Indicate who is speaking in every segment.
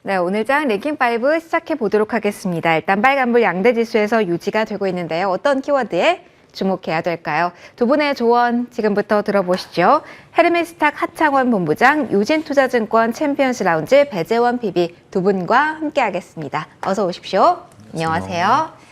Speaker 1: 네, 오늘 장 랭킹5 시작해 보도록 하겠습니다. 일단 빨간불 양대 지수에서 유지가 되고 있는데요. 어떤 키워드에 주목해야 될까요? 두 분의 조언 지금부터 들어보시죠. 헤르메스탁 하창원 본부장, 유진투자증권 챔피언스 라운지 배재원 PB 두 분과 함께 하겠습니다. 어서 오십시오. 안녕하세요.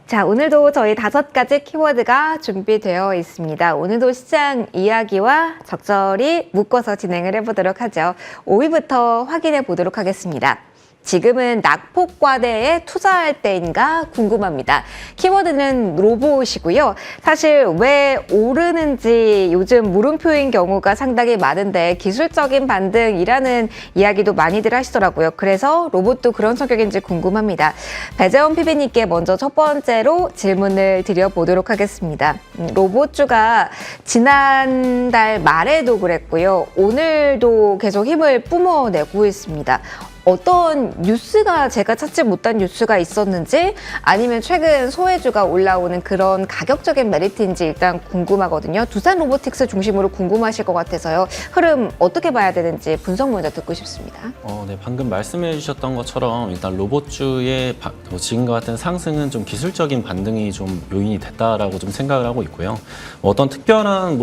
Speaker 1: 자, 오늘도 저희 5가지 키워드가 준비되어 있습니다. 오늘도 시장 이야기와 적절히 묶어서 진행을 해보도록 하죠. 5위부터 확인해 보도록 하겠습니다. 지금은 낙폭과대에 투자할 때인가 궁금합니다. 키워드는 로봇이고요. 사실 왜 오르는지 요즘 물음표인 경우가 상당히 많은데 기술적인 반등이라는 이야기도 많이들 하시더라고요. 그래서 로봇도 그런 성격인지 궁금합니다. 배재원 PB님께 먼저 첫 번째로 질문을 드려보도록 하겠습니다. 로봇주가 지난달 말에도 그랬고요. 오늘도 계속 힘을 뿜어내고 있습니다. 어떤 뉴스가 제가 찾지 못한 뉴스가 있었는지 아니면 최근 소외주가 올라오는 그런 가격적인 메리트인지 일단 궁금하거든요. 두산 로보틱스 중심으로 궁금하실 것 같아서요. 흐름 어떻게 봐야 되는지 분석 먼저 듣고 싶습니다.
Speaker 2: 네, 방금 말씀해 주셨던 것처럼 일단 로봇주의 지금과 같은 상승은 좀 기술적인 반등이 좀 요인이 됐다라고 좀 생각을 하고 있고요. 어떤 특별한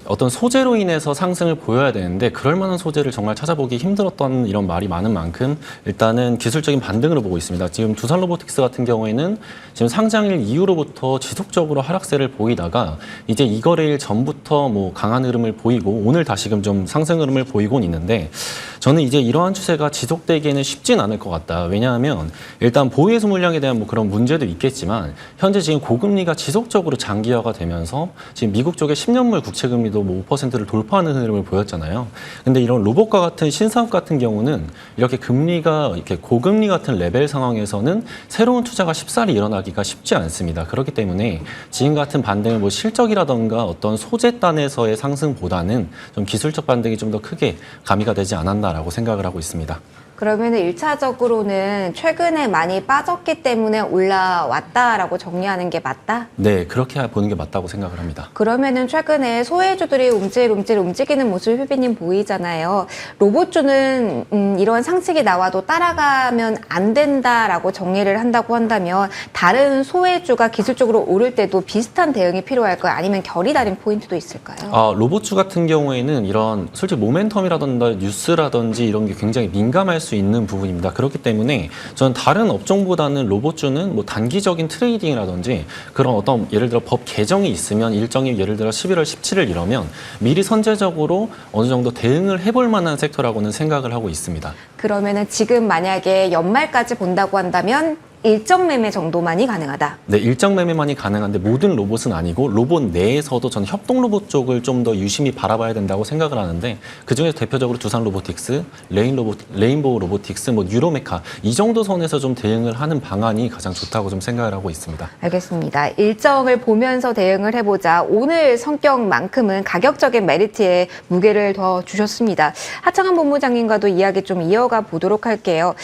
Speaker 2: 어떤 소재로 인해서 상승을 보여야 되는데 그럴 만한 소재를 정말 찾아보기 힘들었던 이런 말이 많은 만큼 일단은 기술적인 반등으로 보고 있습니다. 지금 두산 로보틱스 같은 경우에는 지금 상장일 이후로부터 지속적으로 하락세를 보이다가 이제 이 거래일 전부터 강한 흐름을 보이고 오늘 다시금 좀 상승 흐름을 보이곤 있는데 저는 이제 이러한 추세가 지속되기에는 쉽진 않을 것 같다. 왜냐하면 일단 보유해소 물량에 대한 그런 문제도 있겠지만 현재 지금 고금리가 지속적으로 장기화가 되면서 지금 미국 쪽의 10년물 국채금리도 5%를 돌파하는 흐름을 보였잖아요. 근데 이런 로봇과 같은 신사업 같은 경우는 이렇게 금리가 이렇게 고금리 같은 레벨 상황에서는 새로운 투자가 쉽사리 일어나기가 쉽지 않습니다. 그렇기 때문에 지금 같은 반등은 실적이라던가 어떤 소재단에서의 상승보다는 좀 기술적 반등이 좀 더 크게 가미가 되지 않았나라고 생각을 하고 있습니다.
Speaker 1: 그러면 1차적으로는 최근에 많이 빠졌기 때문에 올라왔다라고 정리하는 게 맞다?
Speaker 2: 네, 그렇게 보는 게 맞다고 생각을 합니다.
Speaker 1: 그러면은 최근에 소외주들이 움찔움찔 움직이는 모습이 PB님 보이잖아요. 로봇주는 이런 상식이 나와도 따라가면 안 된다라고 정리를 한다고 한다면 다른 소외주가 기술적으로 오를 때도 비슷한 대응이 필요할까요? 아니면 결이 다른 포인트도 있을까요?
Speaker 2: 로봇주 같은 경우에는 이런 솔직히 모멘텀이라든지 뉴스라든지 이런 게 굉장히 민감할 수 있는 부분입니다. 그렇기 때문에 저는 다른 업종보다는 로봇주는 단기적인 트레이딩이라든지 그런 어떤 예를 들어 법 개정이 있으면 일정이 예를 들어 11월 17일 이러면 미리 선제적으로 어느 정도 대응을 해볼 만한 섹터라고는 생각을 하고 있습니다.
Speaker 1: 그러면은 지금 만약에 연말까지 본다고 한다면 일정 매매 정도만이 가능하다?
Speaker 2: 네, 일정 매매만이 가능한데 모든 로봇은 아니고 로봇 내에서도 저는 협동 로봇 쪽을 좀 더 유심히 바라봐야 된다고 생각을 하는데 그중에서 대표적으로 두산 로보틱스, 레인보우 로보틱스, 뉴로메카 이 정도 선에서 좀 대응을 하는 방안이 가장 좋다고 좀 생각을 하고 있습니다.
Speaker 1: 알겠습니다. 일정을 보면서 대응을 해보자. 오늘 성격만큼은 가격적인 메리트에 무게를 더 주셨습니다. 하창원 본부장님과도 이야기 좀 이어가 보도록 할게요.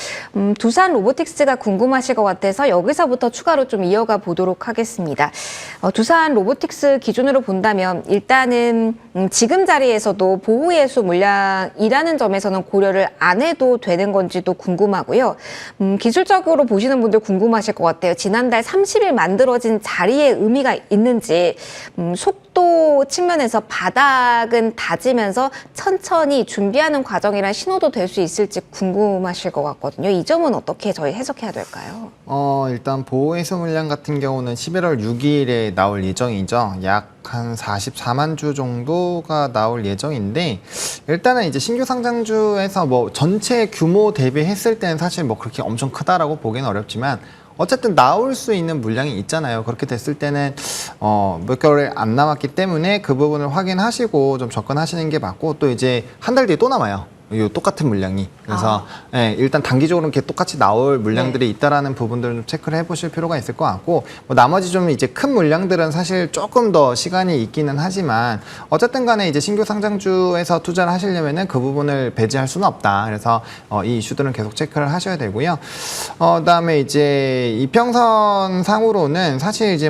Speaker 1: 두산 로보틱스가 궁금하실 것 같아서 여기서부터 추가로 좀 이어가 보도록 하겠습니다. 두산 로보틱스 기준으로 본다면 일단은 지금 자리에서도 보호예수 물량이라는 점에서는 고려를 안 해도 되는 건지도 궁금하고요. 기술적으로 보시는 분들 궁금하실 것 같아요. 지난달 30일 만들어진 자리에 의미가 있는지 속도 측면에서 바닥은 다지면서 천천히 준비하는 과정이란 신호도 될 수 있을지 궁금하실 것 같거든요. 이 점은 어떻게 저희 해석해야 될까요?
Speaker 3: 일단 보호해소 물량 같은 경우는 11월 6일에 나올 예정이죠. 약 한 44만 주 정도가 나올 예정인데 일단은 이제 신규 상장주에서 전체 규모 대비했을 때는 사실 그렇게 엄청 크다라고 보기는 어렵지만 어쨌든 나올 수 있는 물량이 있잖아요. 그렇게 됐을 때는 몇 개월 안 남았기 때문에 그 부분을 확인하시고 좀 접근하시는 게 맞고 또 이제 한 달 뒤에 또 남아요. 이 똑같은 물량이. 그래서 일단 단기적으로 이렇게 똑같이 나올 물량들이 있다라는 부분들을 좀 체크를 해보실 필요가 있을 것 같고 나머지 좀 이제 큰 물량들은 사실 조금 더 시간이 있기는 하지만 어쨌든 간에 이제 신규 상장주에서 투자를 하시려면은 그 부분을 배제할 수는 없다. 그래서 이 이슈들은 계속 체크를 하셔야 되고요. 그다음에 이제 이평선 상으로는 사실 이제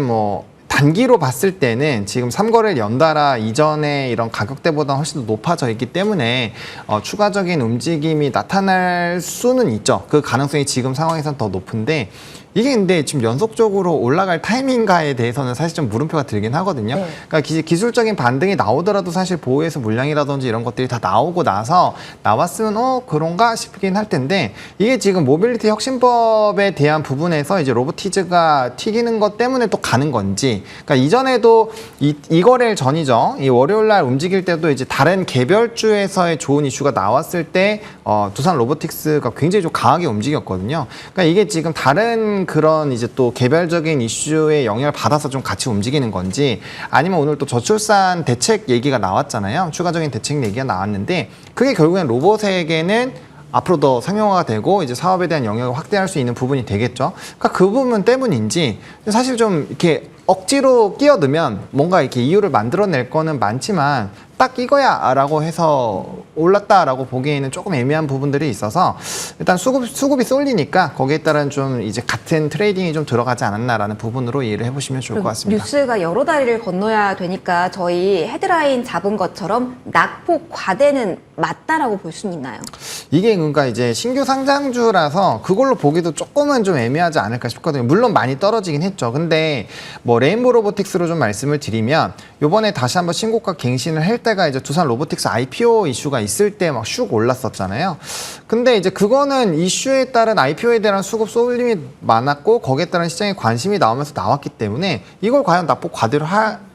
Speaker 3: 단기로 봤을 때는 지금 3거래일 연달아 이전에 이런 가격대보다 훨씬 더 높아져 있기 때문에 추가적인 움직임이 나타날 수는 있죠. 그 가능성이 지금 상황에서는 더 높은데 이게 근데 지금 연속적으로 올라갈 타이밍가에 대해서는 사실 좀 물음표가 들긴 하거든요.
Speaker 1: 네.
Speaker 3: 그러니까 기술적인 반등이 나오더라도 사실 보호해서 물량이라든지 이런 것들이 다 나오고 나서 나왔으면 그런가 싶긴 할 텐데 이게 지금 모빌리티 혁신법에 대한 부분에서 이제 로보티즈가 튀기는 것 때문에 또 가는 건지 그러니까 이전에도 이 거래일 전이죠. 이 월요일 날 움직일 때도 이제 다른 개별주에서의 좋은 이슈가 나왔을 때 두산 로보틱스가 굉장히 좀 강하게 움직였거든요. 그러니까 이게 지금 다른 그런 이제 또 개별적인 이슈에 영향을 받아서 좀 같이 움직이는 건지 아니면 오늘 또 저출산 대책 얘기가 나왔잖아요. 추가적인 대책 얘기가 나왔는데 그게 결국엔 로봇에게는 앞으로 더 상용화가 되고 이제 사업에 대한 영역을 확대할 수 있는 부분이 되겠죠. 그러니까 그 부분 때문인지 사실 좀 이렇게 억지로 끼어들면 뭔가 이렇게 이유를 만들어낼 거는 많지만 딱 이거야 라고 해서 올랐다라고 보기에는 조금 애매한 부분들이 있어서 일단 수급이 쏠리니까 거기에 따른 좀 이제 같은 트레이딩이 좀 들어가지 않았나라는 부분으로 이해를 해보시면 좋을 것 같습니다.
Speaker 1: 뉴스가 여러 다리를 건너야 되니까 저희 헤드라인 잡은 것처럼 낙폭 과대는 맞다라고 볼 수는 있나요?
Speaker 3: 이게 그러니까 이제 신규 상장주라서 그걸로 보기도 조금은 좀 애매하지 않을까 싶거든요. 물론 많이 떨어지긴 했죠. 근데 뭐 레인보우 로보틱스로 좀 말씀을 드리면 요번에 다시 한번 신고가 갱신을 할 때가 이제 두산 로보틱스 IPO 이슈가 있을 때 막 슉 올랐었잖아요. 근데 이제 그거는 이슈에 따른 IPO에 대한 수급 쏠림이 많았고 거기에 따른 시장의 관심이 나오면서 나왔기 때문에 이걸 과연 낙폭 과대로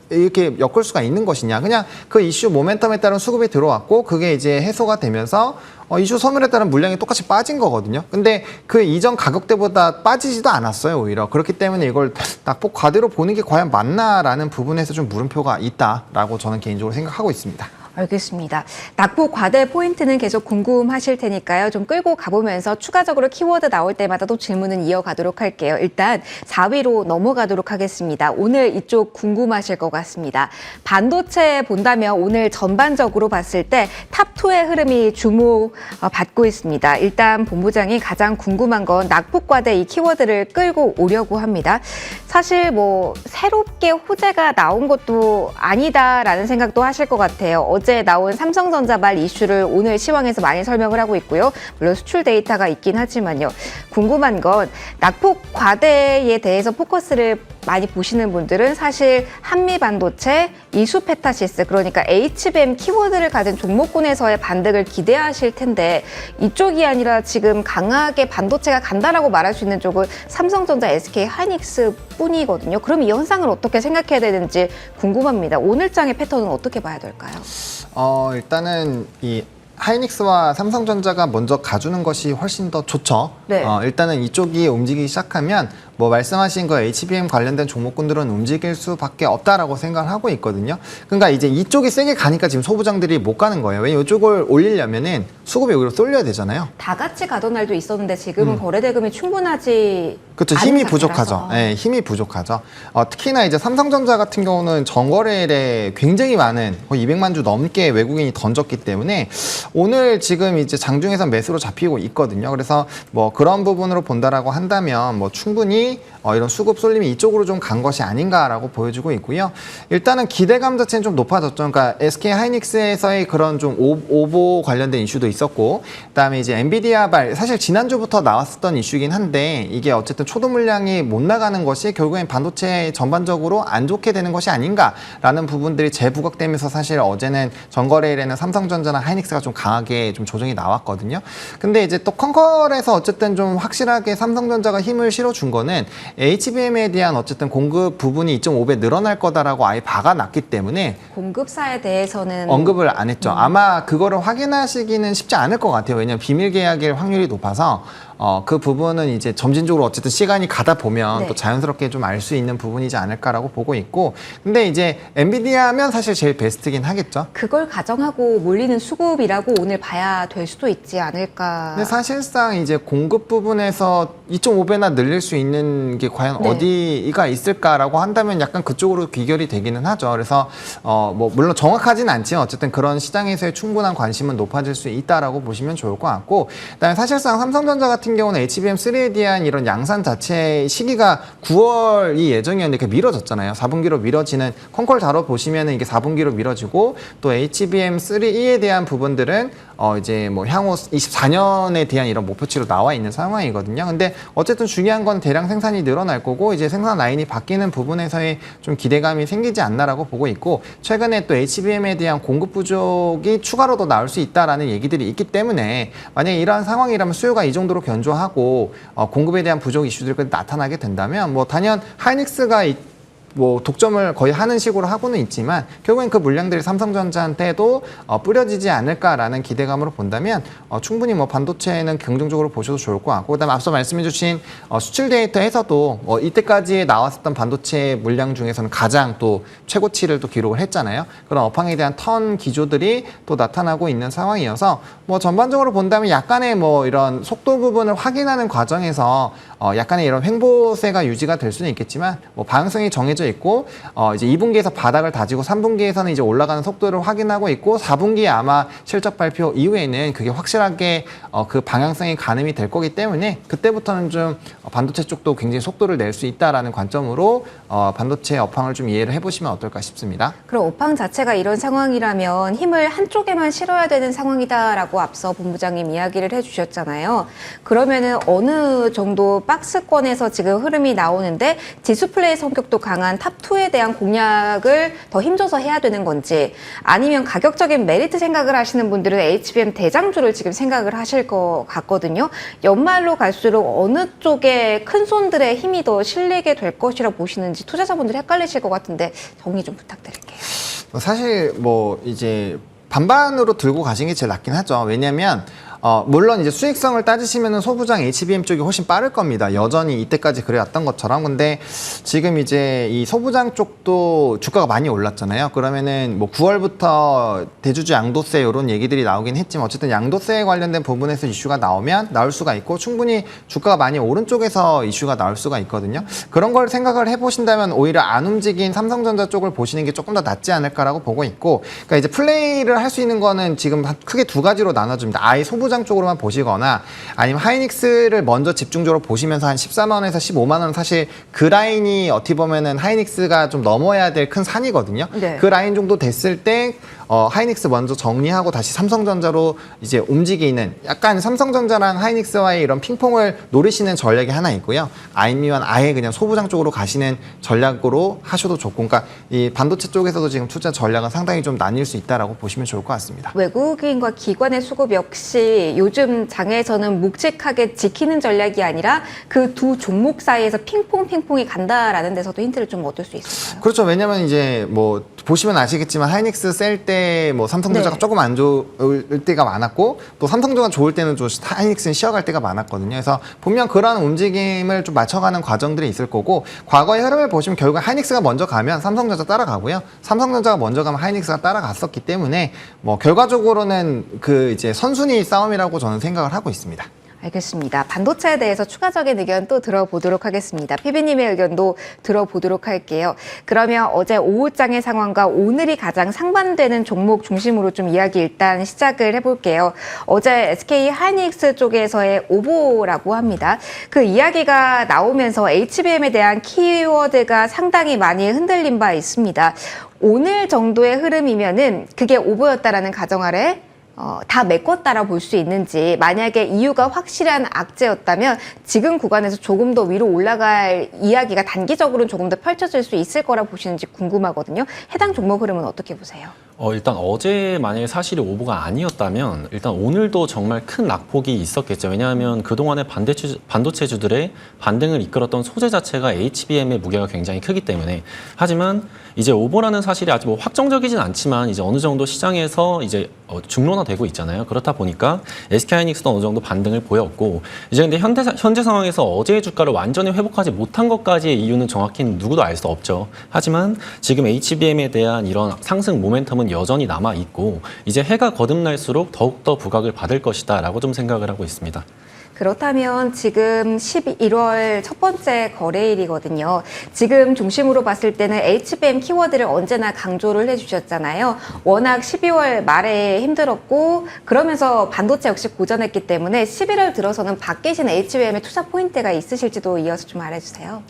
Speaker 3: 이렇게 엮을 수가 있는 것이냐. 그냥 그 이슈 모멘텀에 따른 수급이 들어왔고 그게 이제 해소가 되면서 이슈 소멸에 따른 물량이 똑같이 빠진 거거든요. 근데 그 이전 가격대보다 빠지지도 않았어요, 오히려. 그렇기 때문에 이걸 낙폭 과대로 보는 게 과연 맞나라는 부분에서 좀 물음표가 있다라고 저는 개인적으로 생각하고 있습니다.
Speaker 1: 알겠습니다. 낙폭 과대 포인트는 계속 궁금하실 테니까요. 좀 끌고 가보면서 추가적으로 키워드 나올 때마다 또 질문은 이어가도록 할게요. 일단 4위로 넘어가도록 하겠습니다. 오늘 이쪽 궁금하실 것 같습니다. 반도체 본다면 오늘 전반적으로 봤을 때 탑2의 흐름이 주목받고 있습니다. 일단 본부장이 가장 궁금한 건 낙폭 과대 이 키워드를 끌고 오려고 합니다. 사실 뭐 새롭게 호재가 나온 것도 아니다라는 생각도 하실 것 같아요. 어제 나온 삼성전자발 이슈를 오늘 시황에서 많이 설명을 하고 있고요. 물론 수출 데이터가 있긴 하지만요. 궁금한 건 낙폭 과대에 대해서 포커스를 많이 보시는 분들은 사실 한미반도체, 이수페타시스 그러니까 HBM 키워드를 가진 종목군에서의 반등을 기대하실 텐데 이쪽이 아니라 지금 강하게 반도체가 간다라고 말할 수 있는 쪽은 삼성전자, SK 하이닉스 뿐이거든요. 그럼 이 현상을 어떻게 생각해야 되는지 궁금합니다. 오늘장의 패턴은 어떻게 봐야 될까요?
Speaker 3: 일단은 이 하이닉스와 삼성전자가 먼저 가주는 것이 훨씬 더 좋죠.
Speaker 1: 네.
Speaker 3: 일단은 이쪽이 움직이기 시작하면 뭐 말씀하신 거 HBM 관련된 종목군들은 움직일 수밖에 없다라고 생각을 하고 있거든요. 그러니까 이제 이쪽이 세게 가니까 지금 소부장들이 못 가는 거예요. 왜냐면 이쪽을 올리려면은 수급이 오히려 쏠려야 되잖아요.
Speaker 1: 다 같이 가던 날도 있었는데 지금은 거래 대금이 충분하지
Speaker 3: 그렇죠.
Speaker 1: 않은
Speaker 3: 힘이
Speaker 1: 상태라서.
Speaker 3: 부족하죠. 네, 힘이 부족하죠. 특히나 이제 삼성전자 같은 경우는 전거래일에 굉장히 많은 거의 200만 주 넘게 외국인이 던졌기 때문에 오늘 지금 이제 장중에서 매수로 잡히고 있거든요. 그래서 뭐 그런 부분으로 본다라고 한다면 뭐 충분히 이런 수급 쏠림이 이쪽으로 좀 간 것이 아닌가라고 보여지고 있고요. 일단은 기대감 자체는 좀 높아졌죠. 그러니까 SK 하이닉스에서의 그런 좀 오보 관련된 이슈도 있었고, 그다음에 이제 엔비디아발 사실 지난주부터 나왔었던 이슈긴 한데 이게 어쨌든 초도 물량이 못 나가는 것이 결국엔 반도체 전반적으로 안 좋게 되는 것이 아닌가라는 부분들이 재부각되면서 사실 어제는 전거래일에는 삼성전자나 하이닉스가 좀 강하게 좀 조정이 나왔거든요. 근데 이제 또 컨컬에서 어쨌든 좀 확실하게 삼성전자가 힘을 실어준 거는 HBM에 대한 어쨌든 공급 부분이 2.5배 늘어날 거다라고 아예 박아놨기 때문에
Speaker 1: 공급사에 대해서는
Speaker 3: 언급을 안 했죠. 아마 그거를 확인하시기는 쉽지 않을 것 같아요. 왜냐하면 비밀 계약일 확률이 높아서 그 부분은 이제 점진적으로 어쨌든 시간이 가다 보면
Speaker 1: 네.
Speaker 3: 또 자연스럽게 좀 알 수 있는 부분이지 않을까라고 보고 있고, 근데 이제 엔비디아면 사실 제일 베스트긴 하겠죠.
Speaker 1: 그걸 가정하고 몰리는 수급이라고 오늘 봐야 될 수도 있지 않을까.
Speaker 3: 근데 사실상 이제 공급 부분에서 2.5배나 늘릴 수 있는 게 과연
Speaker 1: 네.
Speaker 3: 어디가 있을까라고 한다면 약간 그쪽으로 귀결이 되기는 하죠. 그래서 뭐 물론 정확하진 않지만 어쨌든 그런 시장에서의 충분한 관심은 높아질 수 있다라고 보시면 좋을 것 같고, 그다음에 사실상 삼성전자 같은 같은 경우는 HBM3에 대한 이런 양산 자체 시기가 9월이 예정이었는데 그게 미뤄졌잖아요. 4분기로 미뤄지는 콘콜 다뤄 보시면은 이게 4분기로 미뤄지고 또 HBM3E에 대한 부분들은 이제 뭐 향후 24년에 대한 이런 목표치로 나와 있는 상황이거든요. 근데 어쨌든 중요한 건 대량 생산이 늘어날 거고 이제 생산 라인이 바뀌는 부분에서의 좀 기대감이 생기지 않나라고 보고 있고 최근에 또 HBM에 대한 공급 부족이 추가로도 나올 수 있다라는 얘기들이 있기 때문에 만약에 이러한 상황이라면 수요가 이 정도로 견조하고 공급에 대한 부족 이슈들이 나타나게 된다면 뭐 단연 하이닉스가 뭐 독점을 거의 하는 식으로 하고는 있지만 결국엔 그 물량들이 삼성전자한테도 뿌려지지 않을까라는 기대감으로 본다면 충분히 뭐 반도체는 긍정적으로 보셔도 좋을 것 같고 그다음에 앞서 말씀해주신 수출 데이터에서도 이때까지 나왔었던 반도체 물량 중에서는 가장 또 최고치를 또 기록을 했잖아요. 그런 업황에 대한 턴 기조들이 또 나타나고 있는 상황이어서 뭐 전반적으로 본다면 약간의 뭐 이런 속도 부분을 확인하는 과정에서 약간의 이런 횡보세가 유지가 될 수는 있겠지만 뭐 방향성이 정해져 있고 이제 2분기에서 바닥을 다지고 3분기에서는 이제 올라가는 속도를 확인하고 있고 4분기에 아마 실적 발표 이후에는 그게 확실하게 그 방향성이 가늠이 될 거기 때문에 그때부터는 좀 반도체 쪽도 굉장히 속도를 낼 수 있다라는 관점으로 반도체 업황을 좀 이해를 해보시면 어떨까 싶습니다.
Speaker 1: 그럼 업황 자체가 이런 상황이라면 힘을 한쪽에만 실어야 되는 상황이다라고 앞서 본부장님 이야기를 해주셨잖아요. 그러면은 어느 정도 박스권에서 지금 흐름이 나오는데 디스플레이 성격도 강한 탑2에 대한 공략을 더 힘줘서 해야 되는 건지 아니면 가격적인 메리트 생각을 하시는 분들은 HBM 대장주를 지금 생각을 하실 것 같거든요. 연말로 갈수록 어느 쪽에 큰 손들의 힘이 더 실리게 될 것이라 보시는지 투자자분들이 헷갈리실 것 같은데 정리 좀 부탁드릴게요.
Speaker 3: 사실 뭐 이제 반반으로 들고 가시는 게 제일 낫긴 하죠. 왜냐면 물론 이제 수익성을 따지시면은 소부장 HBM 쪽이 훨씬 빠를 겁니다. 여전히 이때까지 그래왔던 것처럼. 근데 지금 이제 이 소부장 쪽도 주가가 많이 올랐잖아요. 그러면은 뭐 9월부터 대주주 양도세 이런 얘기들이 나오긴 했지만 어쨌든 양도세에 관련된 부분에서 이슈가 나올 수가 있고 충분히 주가가 많이 오른 쪽에서 이슈가 나올 수가 있거든요. 그런 걸 생각을 해보신다면 오히려 안 움직인 삼성전자 쪽을 보시는 게 조금 더 낫지 않을까라고 보고 있고, 그러니까 이제 플레이를 할 수 있는 거는 지금 크게 두 가지로 나눠집니다. 아예 소부장 쪽으로만 보시거나 아니면 하이닉스를 먼저 집중적으로 보시면서 한 14만 원에서 15만 원 사실 그 라인이 어떻게 보면은 하이닉스가 좀 넘어야 될 큰 산이거든요.
Speaker 1: 네.
Speaker 3: 그 라인 정도 됐을 때 하이닉스 먼저 정리하고 다시 삼성전자로 이제 움직이는 약간 삼성전자랑 하이닉스와의 이런 핑퐁을 노리시는 전략이 하나 있고요. 아니면 아예 그냥 소부장 쪽으로 가시는 전략으로 하셔도 좋고, 그러니까 이 반도체 쪽에서도 지금 투자 전략은 상당히 좀 나뉠 수 있다라고 보시면 좋을 것 같습니다.
Speaker 1: 외국인과 기관의 수급 역시 요즘 장에서는 묵직하게 지키는 전략이 아니라 그 두 종목 사이에서 핑퐁이 간다라는 데서도 힌트를 좀 얻을 수 있을까요?
Speaker 3: 그렇죠. 왜냐면 이제 뭐 보시면 아시겠지만 하이닉스 셀 때 뭐 삼성전자가
Speaker 1: 네.
Speaker 3: 조금 안 좋을 때가 많았고 또 삼성전자 좋을 때는 좀 하이닉스는 쉬어갈 때가 많았거든요. 그래서 분명 그런 움직임을 좀 맞춰가는 과정들이 있을 거고, 과거의 흐름을 보시면 결국 하이닉스가 먼저 가면 삼성전자 따라가고요. 삼성전자가 먼저 가면 하이닉스가 따라갔었기 때문에 뭐 결과적으로는 그 이제 선순위 싸움이라고 저는 생각을 하고 있습니다.
Speaker 1: 알겠습니다. 반도체에 대해서 추가적인 의견 또 들어보도록 하겠습니다. PB님의 의견도 들어보도록 할게요. 그러면 어제 오후장의 상황과 오늘이 가장 상반되는 종목 중심으로 좀 이야기 일단 시작을 해볼게요. 어제 SK 하이닉스 쪽에서의 오보라고 합니다. 그 이야기가 나오면서 HBM에 대한 키워드가 상당히 많이 흔들린 바 있습니다. 오늘 정도의 흐름이면은 그게 오보였다라는 가정 아래 다 메꿨다라 볼 수 있는지, 만약에 이유가 확실한 악재였다면 지금 구간에서 조금 더 위로 올라갈 이야기가 단기적으로는 조금 더 펼쳐질 수 있을 거라 보시는지 궁금하거든요. 해당 종목 흐름은 어떻게 보세요?
Speaker 2: 일단 어제 만약에 사실이 오보가 아니었다면 일단 오늘도 정말 큰 낙폭이 있었겠죠. 왜냐하면 그동안의 반도체주들의 반등을 이끌었던 소재 자체가 HBM의 무게가 굉장히 크기 때문에. 하지만 이제 오보라는 사실이 아직 뭐 확정적이진 않지만 이제 어느 정도 시장에서 이제 중론화되고 있잖아요. 그렇다 보니까 SK하이닉스도 어느 정도 반등을 보였고, 이제 근데 현재 상황에서 어제의 주가를 완전히 회복하지 못한 것까지의 이유는 정확히 누구도 알 수 없죠. 하지만 지금 HBM에 대한 이런 상승 모멘텀은 여전히 남아 있고 이제 해가 거듭날수록 더욱더 부각을 받을 것이다라고 좀 생각을 하고 있습니다.
Speaker 1: 그렇다면 지금 11월 첫 번째 거래일이거든요. 지금 중심으로 봤을 때는 HBM 키워드를 언제나 강조를 해주셨잖아요. 워낙 12월 말에 힘들었고 그러면서 반도체 역시 고전했기 때문에 11월 들어서는 바뀌신 HBM의 투자 포인트가 있으실지도 이어서 좀 알려주세요.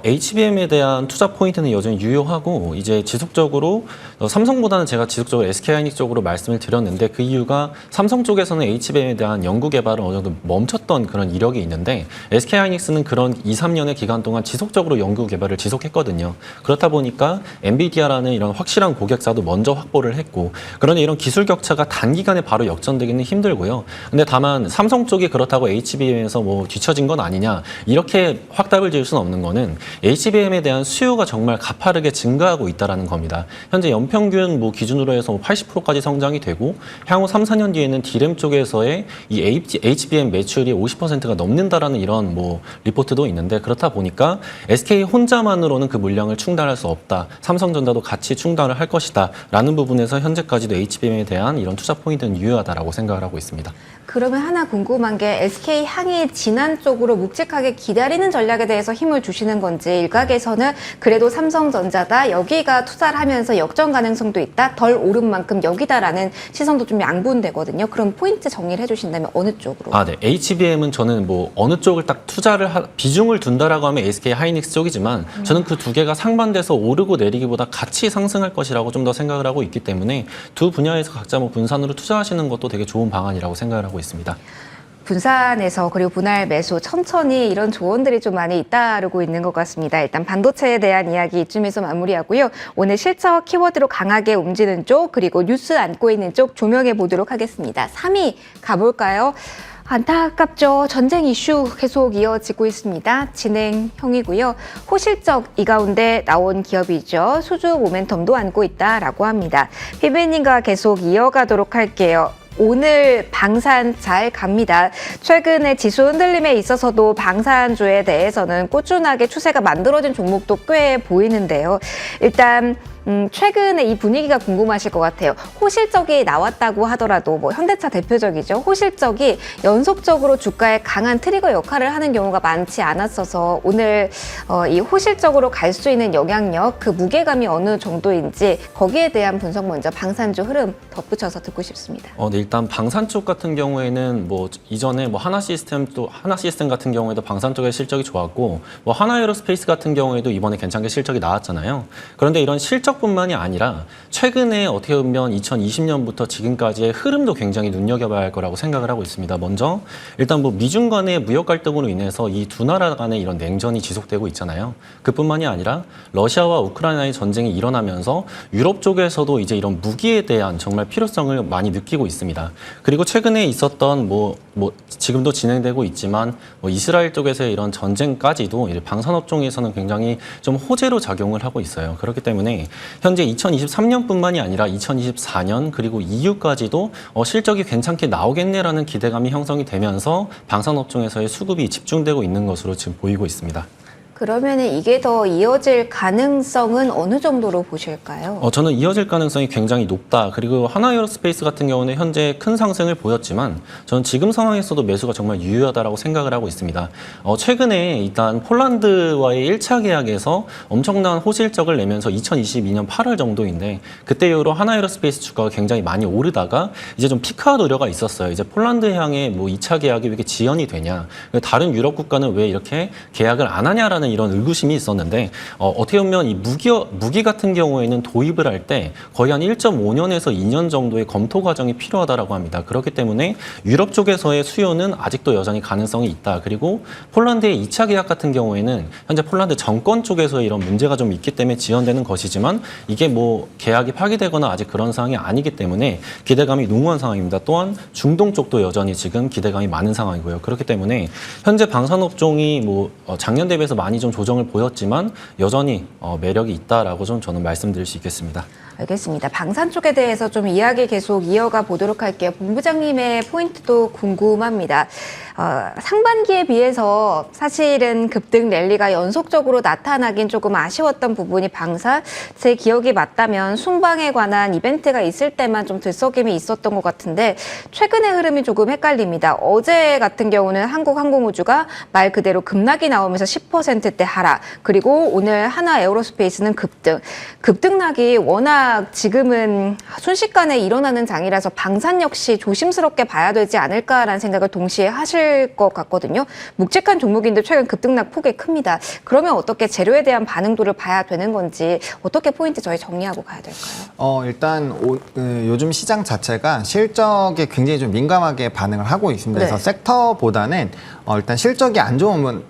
Speaker 2: HBM에 대한 투자 포인트는 여전히 유효하고 이제 지속적으로 삼성보다는 제가 지속적으로 SK하이닉스 쪽으로 말씀을 드렸는데 그 이유가 삼성 쪽에서는 HBM에 대한 연구 개발을 어느 정도 멈췄던 그런 이력이 있는데 SK하이닉스는 그런 2, 3년의 기간 동안 지속적으로 연구 개발을 지속했거든요. 그렇다 보니까 엔비디아라는 이런 확실한 고객사도 먼저 확보를 했고 그런데 이런 기술 격차가 단기간에 바로 역전되기는 힘들고요. 근데 다만 삼성 쪽이 그렇다고 HBM에서 뭐 뒤처진 건 아니냐 이렇게 확답을 지을 수는 없는 거는 HBM에 대한 수요가 정말 가파르게 증가하고 있다는 겁니다. 현재 연평균 뭐 기준으로 해서 80%까지 성장이 되고 향후 3, 4년 뒤에는 D램 쪽에서의 이 HBM 매출이 50%가 넘는다라는 이런 뭐 리포트도 있는데 그렇다 보니까 SK 혼자만으로는 그 물량을 충당할 수 없다. 삼성전자도 같이 충당을 할 것이다. 라는 부분에서 현재까지도 HBM에 대한 이런 투자 포인트는 유효하다라고 생각을 하고 있습니다.
Speaker 1: 그러면 하나 궁금한 게 SK 향이 진한 쪽으로 묵직하게 기다리는 전략에 대해서 힘을 주시는 건지 일각에서는 그래도 삼성전자다 여기가 투자를 하면서 역전 가능성도 있다 덜 오른 만큼 여기다라는 시선도 좀 양분되거든요. 그럼 포인트 정리를 해주신다면 어느 쪽으로?
Speaker 2: 네. HBM은 저는 뭐 어느 쪽을 딱 비중을 둔다라고 하면 SK 하이닉스 쪽이지만 저는 그 두 개가 상반돼서 오르고 내리기보다 같이 상승할 것이라고 좀 더 생각을 하고 있기 때문에 두 분야에서 각자 뭐 분산으로 투자하시는 것도 되게 좋은 방안이라고 생각을 하고 있습니다.
Speaker 1: 분산해서 그리고 분할 매수 천천히 이런 조언들이 좀 많이 잇따르고 있는 것 같습니다. 일단 반도체에 대한 이야기 이쯤에서 마무리하고요. 오늘 실적 키워드로 강하게 움직이는 쪽 그리고 뉴스 안고 있는 쪽 조명해 보도록 하겠습니다. 3위 가볼까요? 안타깝죠. 전쟁 이슈 계속 이어지고 있습니다. 진행형이고요. 호실적 이 가운데 나온 기업이죠. 수주 모멘텀도 안고 있다라고 합니다. 피비님과 계속 이어가도록 할게요. 오늘 방산 잘 갑니다. 최근에 지수 흔들림에 있어서도 방산주에 대해서는 꾸준하게 추세가 만들어진 종목도 꽤 보이는데요. 일단 최근에 이 분위기가 궁금하실 것 같아요. 호실적이 나왔다고 하더라도 뭐 현대차 대표적이죠. 호실적이 연속적으로 주가에 강한 트리거 역할을 하는 경우가 많지 않았어서 오늘 이 호실적으로 갈 수 있는 영향력, 그 무게감이 어느 정도인지 거기에 대한 분석 먼저 방산주 흐름 덧붙여서 듣고 싶습니다.
Speaker 2: 네, 일단 방산 쪽 같은 경우에는 뭐 이전에 뭐 하나 시스템 같은 경우에도 방산 쪽의 실적이 좋았고 뭐 하나에어로스페이스 같은 경우에도 이번에 괜찮게 실적이 나왔잖아요. 그런데 이런 실적뿐만이 아니라 최근에 어떻게 보면 2020년부터 지금까지의 흐름도 굉장히 눈여겨봐야 할 거라고 생각을 하고 있습니다. 먼저 일단 뭐 미중 간의 무역 갈등으로 인해서 이 두 나라 간의 이런 냉전이 지속되고 있잖아요. 그뿐만이 아니라 러시아와 우크라이나의 전쟁이 일어나면서 유럽 쪽에서도 이제 이런 무기에 대한 정말 필요성을 많이 느끼고 있습니다. 그리고 최근에 있었던 지금도 진행되고 있지만 이스라엘 쪽에서의 이런 전쟁까지도 방산업종에서는 굉장히 좀 호재로 작용을 하고 있어요. 그렇기 때문에 현재 2023년뿐만이 아니라 2024년 그리고 이후까지도 실적이 괜찮게 나오겠네라는 기대감이 형성이 되면서 방산업종에서의 수급이 집중되고 있는 것으로 지금 보이고 있습니다.
Speaker 1: 그러면 이게 더 이어질 가능성은 어느 정도로 보실까요?
Speaker 2: 저는 이어질 가능성이 굉장히 높다. 그리고 하나에어로스페이스 같은 경우는 현재 큰 상승을 보였지만 저는 지금 상황에서도 매수가 정말 유효하다고 생각을 하고 있습니다. 최근에 일단 폴란드와의 1차 계약에서 엄청난 호실적을 내면서 2022년 8월 정도인데 그때 이후로 하나에어로스페이스 주가가 굉장히 많이 오르다가 이제 좀 피크아웃 우려가 있었어요. 이제 폴란드 향해 2차 계약이 왜 이렇게 지연이 되냐. 다른 유럽 국가는 왜 이렇게 계약을 안 하냐라는 이런 의구심이 있었는데 어떻게 보면 이 무기 같은 경우에는 도입을 할 때 거의 한 1.5년에서 2년 정도의 검토 과정이 필요하다라고 합니다. 그렇기 때문에 유럽 쪽에서의 수요는 아직도 여전히 가능성이 있다. 그리고 폴란드의 2차 계약 같은 경우에는 현재 폴란드 정권 쪽에서의 이런 문제가 좀 있기 때문에 지연되는 것이지만 이게 계약이 파기되거나 아직 그런 상황이 아니기 때문에 기대감이 농후한 상황입니다. 또한 중동 쪽도 여전히 지금 기대감이 많은 상황이고요. 그렇기 때문에 현재 방산업종이 작년 대비해서 많이 많이 좀 조정을 보였지만 여전히 매력이 있다라고 좀 저는 말씀드릴 수 있겠습니다.
Speaker 1: 알겠습니다. 방산 쪽에 대해서 좀 이야기 계속 이어가 보도록 할게요. 본부장님의 포인트도 궁금합니다. 상반기에 비해서 사실은 급등 랠리가 연속적으로 나타나긴 조금 아쉬웠던 부분이 방산. 제 기억이 맞다면 순방에 관한 이벤트가 있을 때만 좀 들썩임이 있었던 것 같은데 최근의 흐름이 조금 헷갈립니다. 어제 같은 경우는 한국항공우주가 말 그대로 급락이 나오면서 10%대 하락. 그리고 오늘 하나에어로스페이스는 급등. 급등락이 워낙 지금은 순식간에 일어나는 장이라서 방산 역시 조심스럽게 봐야 되지 않을까라는 생각을 동시에 하실 것 같거든요. 묵직한 종목인데 최근 급등락 폭이 큽니다. 그러면 어떻게 재료에 대한 반응도를 봐야 되는 건지 어떻게 포인트 저희 정리하고 가야 될까요?
Speaker 3: 일단 요즘 시장 자체가 실적에 굉장히 좀 민감하게 반응을 하고 있습니다.
Speaker 1: 네.
Speaker 3: 그래서 섹터보다는 일단 실적이 안 좋으면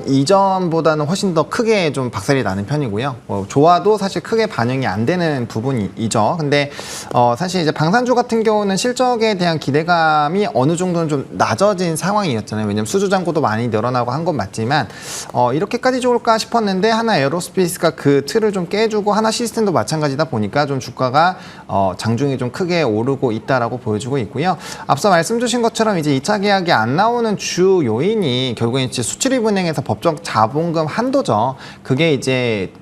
Speaker 3: 이전보다는 훨씬 더 크게 좀 박살이 나는 편이고요. 좋아도 사실 크게 반영이 안 되는 부분이죠. 근데 사실 이제 방산주 같은 경우는 실적에 대한 기대감이 어느 정도는 좀 낮아진 상황이었잖아요. 왜냐면 수주 잔고도 많이 늘어나고 한 건 맞지만 이렇게까지 좋을까 싶었는데 하나 에어로스페이스가 그 틀을 좀 깨주고 하나 시스템도 마찬가지다 보니까 좀 주가가 장중에 좀 크게 오르고 있다라고 보여주고 있고요. 앞서 말씀 주신 것처럼 이제 2차 계약이 안 나오는 주 요인이 결국엔 이제 수출입은행에서 법정 자본금 한도죠. 그게 이제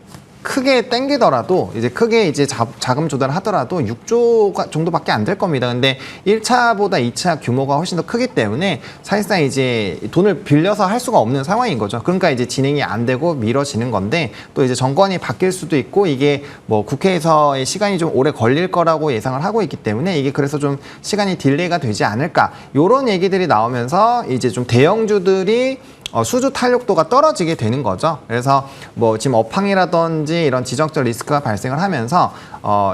Speaker 3: 크게 땡기더라도 크게 자금 조달을 하더라도 6조 정도밖에 안 될 겁니다. 근데 1차보다 2차 규모가 훨씬 더 크기 때문에 사실상 이제 돈을 빌려서 할 수가 없는 상황인 거죠. 그러니까 이제 진행이 안 되고 미뤄지는 건데 또 이제 정권이 바뀔 수도 있고 이게 뭐 국회에서의 시간이 좀 오래 걸릴 거라고 예상을 하고 있기 때문에 이게 그래서 좀 시간이 딜레이가 되지 않을까. 이런 얘기들이 나오면서 이제 좀 대형주들이 수주 탄력도가 떨어지게 되는 거죠. 그래서 뭐 지금 업황이라든지 이런 지정적 리스크가 발생을 하면서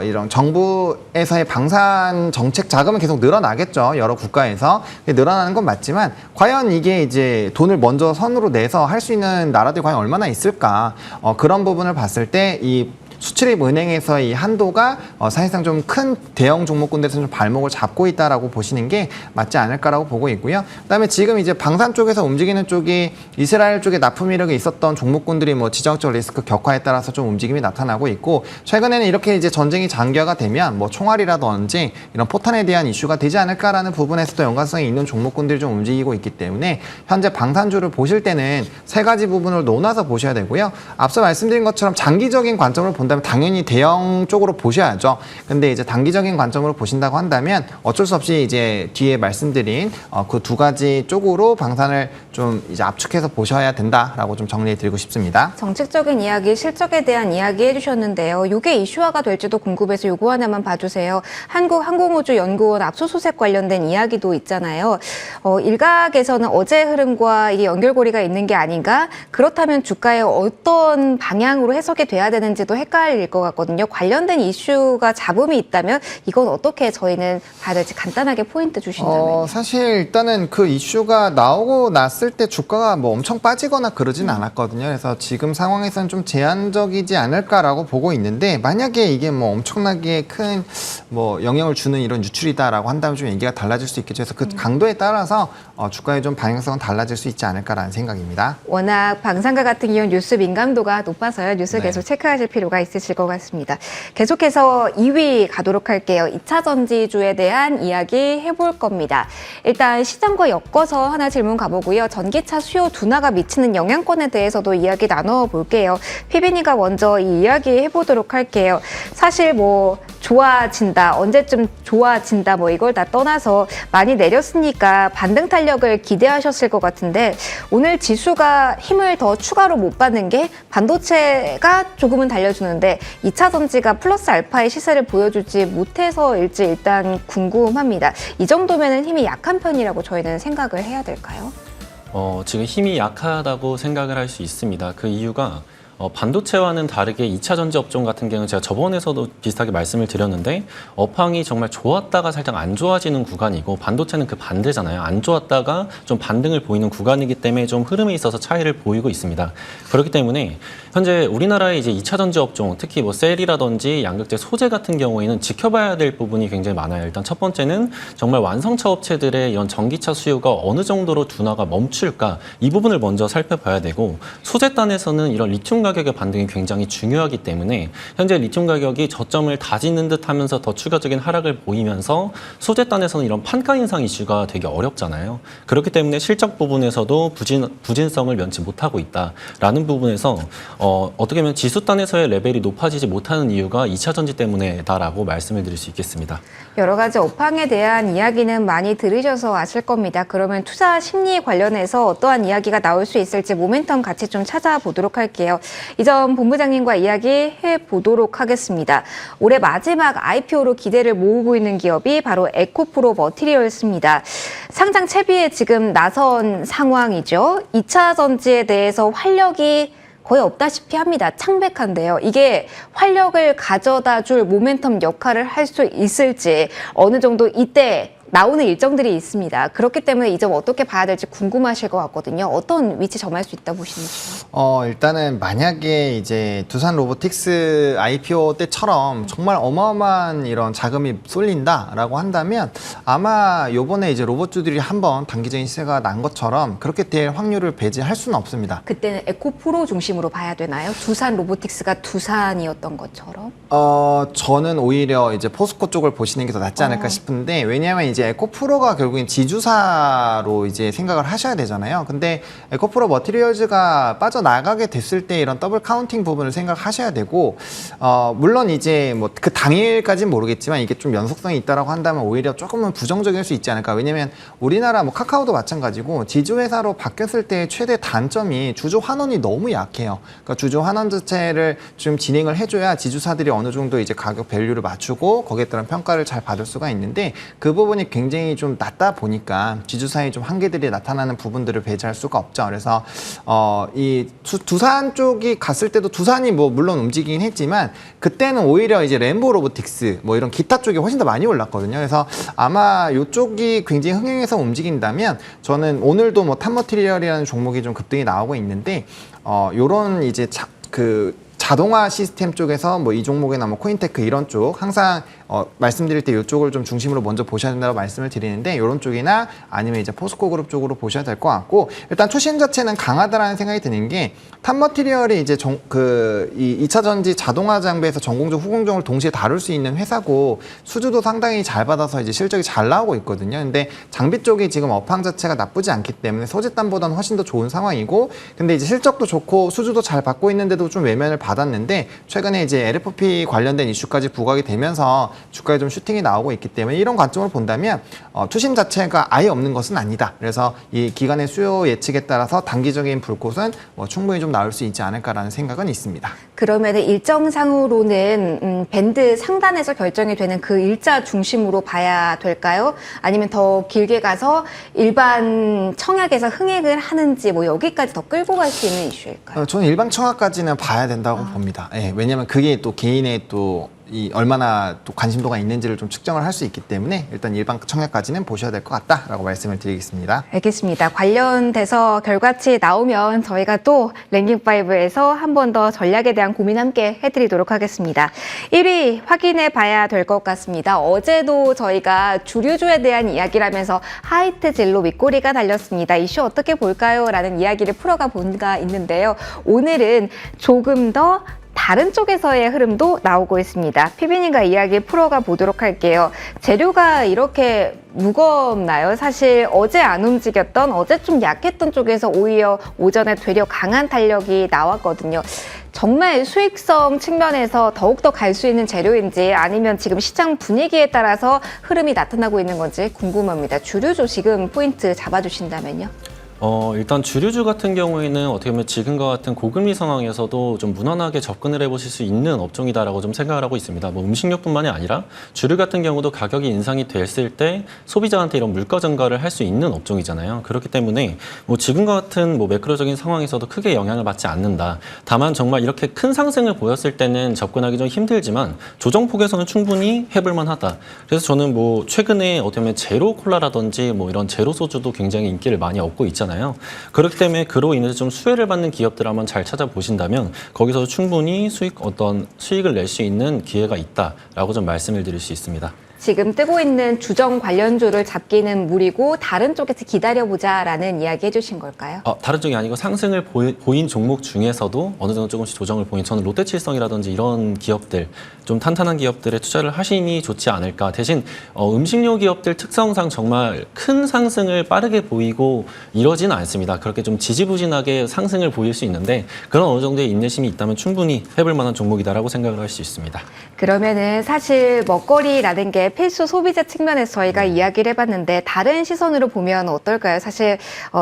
Speaker 3: 이런 정부에서의 방산 정책 자금은 계속 늘어나겠죠. 여러 국가에서 늘어나는 건 맞지만 과연 이게 이제 돈을 먼저 선으로 내서 할 수 있는 나라들이 과연 얼마나 있을까? 그런 부분을 봤을 때 이 수출입 은행에서의 이 한도가 사실상 좀 큰 대형 종목군들에서 좀 발목을 잡고 있다라고 보시는 게 맞지 않을까라고 보고 있고요. 그다음에 지금 이제 방산 쪽에서 움직이는 쪽이 이스라엘 쪽에 납품 이력이 있었던 종목군들이 뭐 지정적 리스크 격화에 따라서 좀 움직임이 나타나고 있고 최근에는 이렇게 이제 전쟁이 장기화가 되면 뭐 총알이라든지 이런 포탄에 대한 이슈가 되지 않을까라는 부분에서도 연관성이 있는 종목군들이 좀 움직이고 있기 때문에 현재 방산주를 보실 때는 세 가지 부분을 논아서 보셔야 되고요. 앞서 말씀드린 것처럼 장기적인 관점으로 본다면 당연히 대형 쪽으로 보셔야죠. 근데 이제 단기적인 관점으로 보신다고 한다면 어쩔 수 없이 이제 뒤에 말씀드린 그 두 가지 쪽으로 방산을 좀 이제 압축해서 보셔야 된다라고 좀 정리해 드리고 싶습니다.
Speaker 1: 정책적인 이야기, 실적에 대한 이야기 해주셨는데요. 이게 이슈화가 될지도 궁금해서 요거 하나만 봐주세요. 한국항공우주연구원 압수수색 관련된 이야기도 있잖아요. 일각에서는 어제 흐름과 이게 연결고리가 있는 게 아닌가? 그렇다면 주가에 어떤 방향으로 해석이 돼야 되는지도 헷갈릴 것 같거든요. 관련된 이슈가 잡음이 있다면 이건 어떻게 저희는 봐야 될지 간단하게 포인트 주신다면요.
Speaker 3: 사실 일단은 그 이슈가 나오고 났을 때 주가가 뭐 엄청 빠지거나 그러진 않았거든요. 그래서 지금 상황에서는 좀 제한적이지 않을까라고 보고 있는데 만약에 이게 뭐 엄청나게 큰 뭐 영향을 주는 이런 유출이다라고 한다면 좀 얘기가 달라질 수 있겠죠. 그래서 그 강도에 따라서 주가의 좀 방향성은 달라질 수 있지 않을까라는 생각입니다.
Speaker 1: 워낙 방산가 같은 경우는 뉴스 민감도가 높아서요. 뉴스
Speaker 3: 네.
Speaker 1: 계속 체크하실 필요가 있으실 것 같습니다. 계속해서 2위 가도록 할게요. 2차 전지주에 대한 이야기 해볼 겁니다. 일단 시장과 엮어서 하나 질문 가보고요. 전기차 수요 둔화가 미치는 영향권에 대해서도 이야기 나눠볼게요. 피비니가 먼저 이 이야기 해보도록 할게요. 사실 뭐 좋아진다, 언제쯤 좋아진다 뭐 이걸 다 떠나서 많이 내렸으니까 반등 탄력을 기대하셨을 것 같은데 오늘 지수가 힘을 더 추가로 못 받는 게 반도체가 조금은 달려주는데 2차 전지가 플러스 알파의 시세를 보여주지 못해서일지 일단 궁금합니다. 이 정도면은 힘이 약한 편이라고 저희는 생각을 해야 될까요?
Speaker 2: 지금 힘이 약하다고 생각을 할 수 있습니다. 그 이유가 반도체와는 다르게 2차 전지 업종 같은 경우는 제가 저번에서도 비슷하게 말씀을 드렸는데 업황이 정말 좋았다가 살짝 안 좋아지는 구간이고 반도체는 그 반대잖아요. 안 좋았다가 좀 반등을 보이는 구간이기 때문에 좀 흐름에 있어서 차이를 보이고 있습니다. 그렇기 때문에 현재 우리나라의 이제 2차 전지 업종, 특히 뭐 셀이라든지 양극재 소재 같은 경우에는 지켜봐야 될 부분이 굉장히 많아요. 일단 첫 번째는 정말 완성차 업체들의 이런 전기차 수요가 어느 정도로 둔화가 멈출까 이 부분을 먼저 살펴봐야 되고 소재단에서는 이런 리튬 가격의 반등이 굉장히 중요하기 때문에 현재 리튬 가격이 저점을 다지는 듯 하면서 더 추가적인 하락을 보이면서 소재단에서는 이런 판가 인상 이슈가 되게 어렵잖아요. 그렇기 때문에 실적 부분에서도 부진성을 면치 못하고 있다라는 부분에서 어떻게 보면 지수단에서의 레벨이 높아지지 못하는 이유가 2차 전지 때문에다라고 말씀을 드릴 수 있겠습니다.
Speaker 1: 여러 가지 업황에 대한 이야기는 많이 들으셔서 아실 겁니다. 그러면 투자 심리 관련해서 어떠한 이야기가 나올 수 있을지 모멘텀 같이 좀 찾아보도록 할게요. 이 점 본부장님과 이야기해 보도록 하겠습니다. 올해 마지막 IPO로 기대를 모으고 있는 기업이 바로 에코프로 머티리얼스입니다. 상장 채비에 지금 나선 상황이죠. 2차 전지에 대해서 활력이 거의 없다시피 합니다. 창백한데요. 이게 활력을 가져다 줄 모멘텀 역할을 할 수 있을지 어느 정도 이때 나오는 일정들이 있습니다. 그렇기 때문에 이 점 어떻게 봐야 될지 궁금하실 것 같거든요. 어떤 위치 점할 수 있다 보시는지요?
Speaker 3: 일단은 만약에 이제 두산 로보틱스 IPO 때처럼 정말 어마어마한 이런 자금이 쏠린다라고 한다면 아마 요번에 이제 로봇주들이 한번 단기적인 시세가 난 것처럼 그렇게 될 확률을 배제할 수는 없습니다.
Speaker 1: 그때는 에코프로 중심으로 봐야 되나요? 두산 로보틱스가 두산이었던 것처럼?
Speaker 3: 저는 오히려 이제 포스코 쪽을 보시는 게 더 낫지 않을까 싶은데 왜냐하면 이제 에코프로가 결국엔 지주사로 이제 생각을 하셔야 되잖아요. 근데 에코프로 머티리얼즈가 빠져나가게 됐을 때 이런 더블 카운팅 부분을 생각하셔야 되고 물론 이제 뭐 그 당일까지는 모르겠지만 이게 좀 연속성이 있다라고 한다면 오히려 조금은 부정적일 수 있지 않을까. 왜냐면 우리나라 뭐 카카오도 마찬가지고 지주회사로 바뀌었을 때 최대 단점이 주주 환원이 너무 약해요. 그러니까 주주 환원 자체를 좀 진행을 해줘야 지주사들이 어느 정도 이제 가격 밸류를 맞추고 거기에 따른 평가를 잘 받을 수가 있는데 그 부분이 굉장히 좀 낮다 보니까 지주사의 좀 한계들이 나타나는 부분들을 배제할 수가 없죠. 그래서 이 두산 쪽이 갔을 때도 두산이 뭐 물론 움직이긴 했지만 그때는 오히려 이제 램보 로보틱스 뭐 이런 기타 쪽이 훨씬 더 많이 올랐거든요. 그래서 아마 이쪽이 굉장히 흥행해서 움직인다면 저는 오늘도 뭐 탑머티리얼이라는 종목이 좀 급등이 나오고 있는데 요런 이제 자동화 시스템 쪽에서 뭐 이 종목이나 뭐 코인테크 이런 쪽 항상 말씀드릴 때 이쪽을 좀 중심으로 먼저 보셔야 된다고 말씀을 드리는데 이런 쪽이나 아니면 이제 포스코 그룹 쪽으로 보셔야 될 것 같고 일단 투신 자체는 강하다라는 생각이 드는 게 탑머티리얼이 이제 이 2차 전지 자동화 장비에서 전공정 후공정을 동시에 다룰 수 있는 회사고 수주도 상당히 잘 받아서 이제 실적이 잘 나오고 있거든요. 근데 장비 쪽이 지금 업황 자체가 나쁘지 않기 때문에 소재단보다는 훨씬 더 좋은 상황이고 근데 이제 실적도 좋고 수주도 잘 받고 있는데도 좀 외면을 받았는데 최근에 이제 LFP 관련된 이슈까지 부각이 되면서 주가에 좀 슈팅이 나오고 있기 때문에 이런 관점을 본다면 투신 자체가 아예 없는 것은 아니다. 그래서 이 기간의 수요 예측에 따라서 단기적인 불꽃은 충분히 좀 나올 수 있지 않을까라는 생각은 있습니다.
Speaker 1: 그러면 일정상으로는 밴드 상단에서 결정이 되는 그 일자 중심으로 봐야 될까요? 아니면 더 길게 가서 일반 청약에서 흥행을 하는지 뭐 여기까지 더 끌고 갈 수 있는 이슈일까요?
Speaker 3: 저는 일반 청약까지는 봐야 된다고 봅니다. 예, 왜냐하면 그게 또 개인의 또 얼마나 또 관심도가 있는지를 좀 측정을 할 수 있기 때문에 일단 일반 청약까지는 보셔야 될 것 같다라고 말씀을 드리겠습니다.
Speaker 1: 알겠습니다. 관련돼서 결과치 나오면 저희가 또 랭킹5에서 한 번 더 전략에 대한 고민 함께 해드리도록 하겠습니다. 1위 확인해 봐야 될 것 같습니다. 어제도 저희가 주류주에 대한 이야기를 하면서 하이트젤로 윗꼬리가 달렸습니다. 이슈 어떻게 볼까요? 라는 이야기를 풀어가 본가 있는데요. 오늘은 조금 더 다른 쪽에서의 흐름도 나오고 있습니다. 피비님과 이야기 풀어가 보도록 할게요. 재료가 이렇게 무겁나요? 사실 어제 안 움직였던, 어제 좀 약했던 쪽에서 오히려 오전에 되려 강한 탄력이 나왔거든요. 정말 수익성 측면에서 더욱더 갈 수 있는 재료인지 아니면 지금 시장 분위기에 따라서 흐름이 나타나고 있는 건지 궁금합니다. 주류주 지금 포인트 잡아주신다면요?
Speaker 2: 일단 주류주 같은 경우에는 어떻게 보면 지금과 같은 고금리 상황에서도 좀 무난하게 접근을 해보실 수 있는 업종이다라고 좀 생각을 하고 있습니다. 뭐 음식료뿐만이 아니라 주류 같은 경우도 가격이 인상이 됐을 때 소비자한테 이런 물가 증가를 할 수 있는 업종이잖아요. 그렇기 때문에 뭐 지금과 같은 뭐 매크로적인 상황에서도 크게 영향을 받지 않는다. 다만 정말 이렇게 큰 상승을 보였을 때는 접근하기 좀 힘들지만 조정폭에서는 충분히 해볼 만하다. 그래서 저는 뭐 최근에 어떻게 보면 제로 콜라라든지 뭐 이런 제로 소주도 굉장히 인기를 많이 얻고 있잖아요. 그렇기 때문에 그로 인해서 좀 수혜를 받는 기업들 한번 잘 찾아보신다면 거기서 충분히 수익을 낼 수 있는 기회가 있다라고 좀 말씀을 드릴 수 있습니다.
Speaker 1: 지금 뜨고 있는 주정 관련주를 잡기는 무리고 다른 쪽에서 기다려보자라는 이야기 해주신 걸까요?
Speaker 2: 다른 쪽이 아니고 상승을 보인 종목 중에서도 어느 정도 조금씩 조정을 보인 저는 롯데칠성이라든지 이런 기업들 좀 탄탄한 기업들에 투자를 하시니 좋지 않을까. 대신 음식료 기업들 특성상 정말 큰 상승을 빠르게 보이고 이러진 않습니다. 그렇게 좀 지지부진하게 상승을 보일 수 있는데 그런 어느 정도의 인내심이 있다면 충분히 해볼 만한 종목이다라고 생각을 할 수 있습니다.
Speaker 1: 그러면은 사실 먹거리라는 게 필수 소비재 측면에서 저희가 이야기를 해봤는데 다른 시선으로 보면 어떨까요? 사실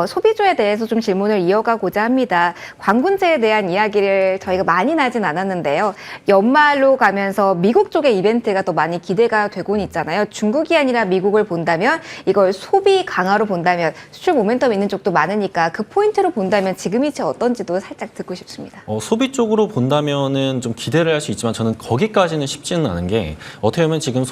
Speaker 1: 소비주에 대해서 좀 질문을 이어가고자 합니다. 관군제에 대한 이야기를 저희가 많이 나진 않았는데요. 연말로 가면서 미국 쪽의 이벤트가 또 많이 기대가 되곤 있잖아요. 중국이 아니라 미국을 본다면 이걸 소비 강화로 본다면 수출 모멘텀 있는 쪽도 많으니까 그 포인트로 본다면 지금 이치 어떤지도 살짝 듣고 싶습니다.
Speaker 2: 소비 쪽으로 본다면은 좀 기대를 할 수 있지만 저는 거기까지는 쉽지는 않은 게 어떻게 보면 지금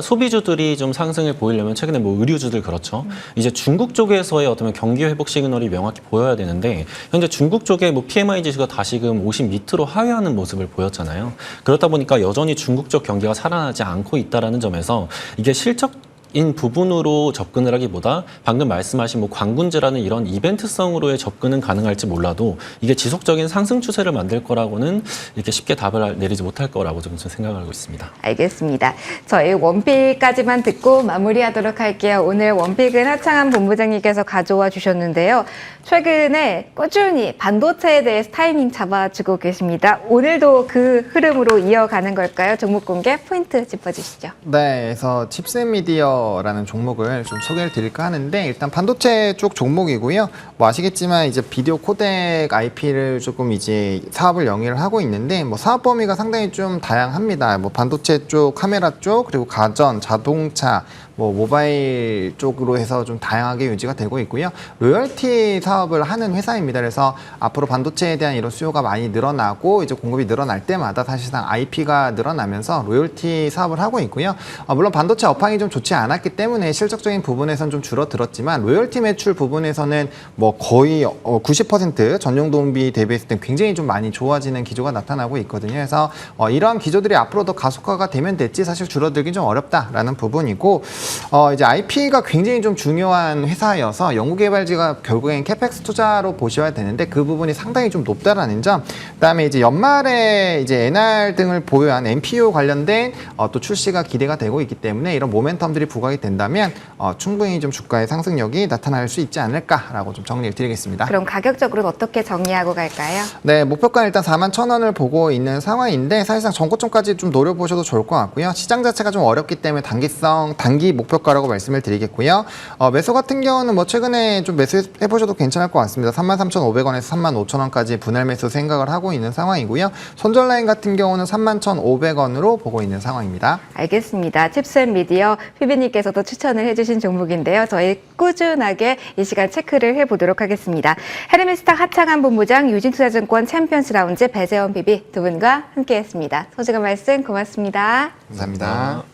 Speaker 2: 소비주들이 좀 상승을 보이려면 최근에 뭐 의류주들 그렇죠. 이제 중국 쪽에서의 어떤 경기 회복 시그널이 명확히 보여야 되는데 현재 중국 쪽에 뭐 PMI 지수가 다시금 50 밑으로 하회하는 모습을 보였잖아요. 그렇다 보니까 여전히 중국 쪽 경기가 살아나지 않고 있다라는 점에서 이게 실적인 부분으로 접근을 하기보다 방금 말씀하신 뭐 관군제라는 이런 이벤트성으로의 접근은 가능할지 몰라도 이게 지속적인 상승 추세를 만들 거라고는 이렇게 쉽게 답을 내리지 못할 거라고 좀 생각하고 있습니다.
Speaker 1: 알겠습니다. 저희 원픽까지만 듣고 마무리하도록 할게요. 오늘 원픽은 하창한 본부장님께서 가져와 주셨는데요. 최근에 꾸준히 반도체에 대해서 타이밍 잡아주고 계십니다. 오늘도 그 흐름으로 이어가는 걸까요? 종목 공개 포인트 짚어주시죠.
Speaker 3: 네, 그래서 칩셋미디어라는 종목을 좀 소개를 드릴까 하는데 일단 반도체 쪽 종목이고요. 뭐 아시겠지만 이제 비디오 코덱 IP를 조금 이제 사업을 영위를 하고 있는데 뭐 사업 범위가 상당히 좀 다양합니다. 뭐 반도체 쪽, 카메라 쪽, 그리고 가전, 자동차, 뭐 모바일 쪽으로 해서 좀 다양하게 유지가 되고 있고요. 로열티 사업을 하는 회사입니다. 그래서 앞으로 반도체에 대한 이런 수요가 많이 늘어나고 이제 공급이 늘어날 때마다 사실상 IP가 늘어나면서 로열티 사업을 하고 있고요. 물론 반도체 업황이 좀 좋지 않았기 때문에 실적적인 부분에서는 좀 줄어들었지만 로열티 매출 부분에서는 뭐 거의 90% 전용 도움비 대비했을 때 굉장히 좀 많이 좋아지는 기조가 나타나고 있거든요. 그래서 이러한 기조들이 앞으로 더 가속화가 되면 됐지 사실 줄어들긴 좀 어렵다라는 부분이고 이제 IP가 굉장히 좀 중요한 회사여서 연구개발지가 결국엔 캐펙스 투자로 보셔야 되는데 그 부분이 상당히 좀 높다라는 점. 그다음에 이제 연말에 이제 NR 등을 보유한 NPU 관련된 또 출시가 기대가 되고 있기 때문에 이런 모멘텀들이 부각이 된다면 충분히 좀 주가의 상승력이 나타날 수 있지 않을까라고 좀 정리를 드리겠습니다.
Speaker 1: 그럼 가격적으로 어떻게 정리하고 갈까요?
Speaker 3: 네, 목표가는 일단 41,000원을 보고 있는 상황인데 사실상 전고점까지 좀 노려보셔도 좋을 것 같고요. 시장 자체가 좀 어렵기 때문에 단기 목표가라고 말씀을 드리겠고요. 매수 같은 경우는 뭐 최근에 좀 매수해보셔도 괜찮을 것 같습니다. 33,500원에서 35,000원까지 분할 매수 생각을 하고 있는 상황이고요. 손절 라인 같은 경우는 31,500원으로 보고 있는 상황입니다.
Speaker 1: 알겠습니다. 칩셋미디어 피비님께서도 추천을 해주신 종목인데요. 저희 꾸준하게 이 시간 체크를 해보도록 하겠습니다. 헤르메스탁 하창한 본부장, 유진투자증권 챔피언스 라운지 배재원 PB 두 분과 함께했습니다. 소중한 말씀 고맙습니다.
Speaker 3: 감사합니다.